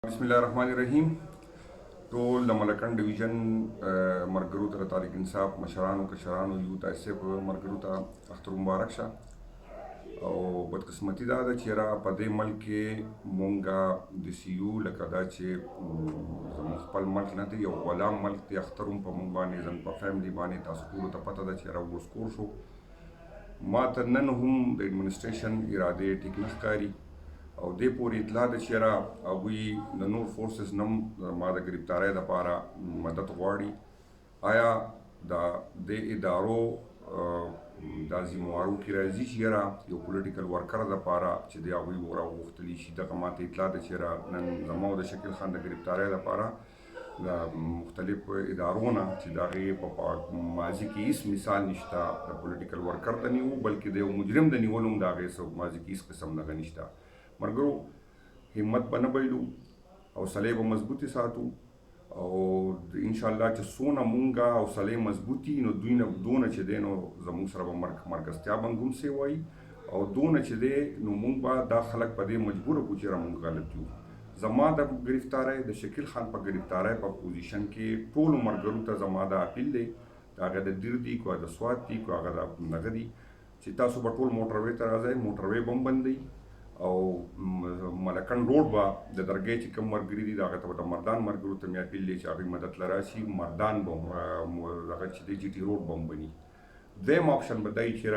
बिस्मिल्लाहिर्रहमानिर्रहीम। ټول د ملکنډ ډیویژن مرګرو ته د تحریک انصاف مشرانو کشرانو یوت اسف مرګرو ته اختر مبارک شه. او بدقسمتي دا ده چې یاره په دې ملک کې مونږه د سیو لکه دا چې زموږ خپل ملک نه دی، یو غلام ملک دی. اختر هم په مونږ باندې زموږ په فیملی باندې تاسو ټولو ته پته ده چې یاره وسکور شو. ما ته نن هم د ایډمنسټریشن ارادې ټیک نه ښکاري او دې پورې اطلاع ده چې یاره هغوی د نور فورسز نه هم ما د ګرفتارۍ دپاره مدد غواړي. آیا د دې ادارو دا ذموارو کې راځي چې یاره یو پولیټیکل ورکر دپاره چې د هغوی راوغوښتلی شي؟ دغه ما ته اطلاع ده چې یاره نن زما او د شکیل خان د ګرفتارۍ دپاره د مختلفو ادارو نه چې د هغې په ماضي کې هېڅ مثال نشته د پولیټیکل ورکر د نیو، بلکې د یو مجرم د نیولو هم د هغې ماضي کې هېڅ قسم دغه نشته. مرګرو همت به نه بایلو، حوصلې به مضبوطې ساتو او انشاءالله چې څونه مونږه حوصلې مضبوطي نو دوی نه دونه چې دی نو زموږ سره به مرکزتیا به هم څه وایي او دونه چې دی نو مونږ به دا خلک په دې مجبوره کړو چې مونږ غلط یو. زما د ګرفتارۍ د شکیل خان په ګرفتارۍ په پوزیشن کې ټولو مرګرو ته زما دا اپیل دی، د هغه د دیر دي که د سوات دي که هغه د دغه دي، چې تاسو به ټول موټروې ته راځئ، موټروې به هم بندوي او ملکنډ روډ به د درګۍ چې کوم مرګري دي د هغه ته به د مردان مرګرو ته مې اپیل دی چې هغوی مدد له راشي. مردان به دغه چې دی جي ټي روډ به هم بني. دویم آپشن به دا وي چې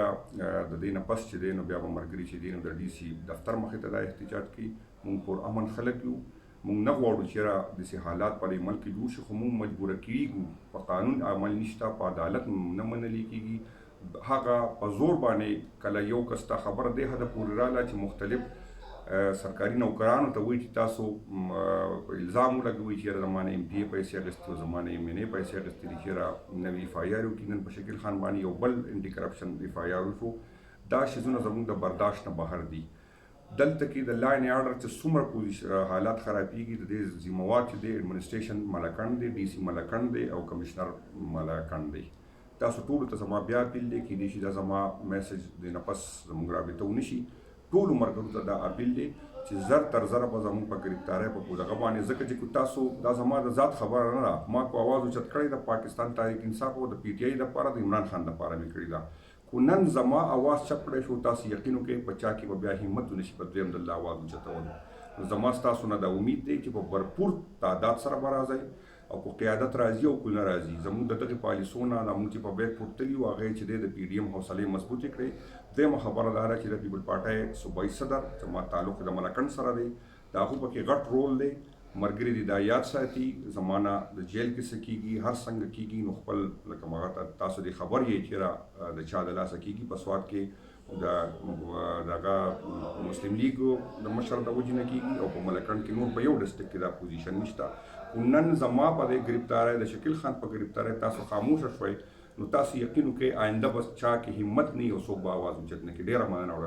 د دې نه پس چې دی نو بیا به مرګري چې دی نو د ډي سي دفتر مخې ته دا احتجاج کوي. مونږ پر امن خلک یو، مونږ نه غواړو چې یاره داسې حالات په دې ملک کې جوړ شي، خو مونږ مجبوره کېږو، په قانون عمل نشته، په عدالت نه منلی کېږي. هغه په زور باندې کله یو کس ته خبره دې حده پورې راغله چې مختلف سرکاري نوکرانو ته وایي چې تاسو الزام ولګوئ چې یاره زما نه ایم پي اې پیسې اخیستې او زما نه ایم این اې پیسې اخیستې دي چې یاره نوي اف آی آر وکړي. نن په شکیل خان باندې یو بل انټي کرپشن اف آی آر وشو. دا شیزونه زموږ د برداشت نه بهر دي. دلته کې د لا اینډ آرډر چې څومره حالات خرابېږي د دې ذموار چې دی ایډمنسټریشن ملکنډ دی، ډي سی ملکنډ دی او کمشنر ملکنډ دی. تاسو ټولو ته زما بیا اپیل دی، کیدای شي دا زما میسج د نه پس زموږ رابطه ونه شي. ټولو مرګرو ته دا اپیل دی چې زر تر زره به زموږ په ګرفتارۍ په دغه باندې، ځکه چې تاسو دا زما د ذات خبره نه ده، ما کو اواز اوچت کړی د پاکستان تحریک انصاف او د پی ټي آی دپاره د عمران خان دپاره مې کړې ده. خو نن زما اواز چپ کړی شو، تاسو یقین وکړئ په چا کې به بیا همت ونه شي په دویم ځل اواز اوچتولو. نو زما ستاسو نه دا امید دی چې په بھرپور تعداد سره به راځئ او که قیادت راځي او که نه راځي، زموږ د دغې پالیسو نه زموږ چې په بیک فوټ تلي وو هغه چې دی د پي ډي ایم حوصلې مضبوطې کړئ. دویمه خبره دا ده چې د پیپل پارټۍ صوبایي صدر چې ما تعلق د ملکنډ سره دی، د هغو پکې غټ رول دی. مرګري دې دا یاد ساتي زمانه د جیل کې څه کېږي، هر څنګه کېږي، نو خپل لکه هغه تاسو دې خبر یې چې یاره د چا د لاسه کېږي. په سوات کې د دغه مسلم لیګ د مشر د وجې نه کېږي او په ملکنډ کې نور په یو ډسټرکټ کې دا پوزیشن نشته. خو نن زما په دې ګرفتارۍ د شکیل خان په ګرفتارۍ تاسو خاموشه شوئ، نو تاسو یقین وکړئ آینده به چا کې همت نه وي او څوک به اواز اوچت نه کړي. ډېره مننه.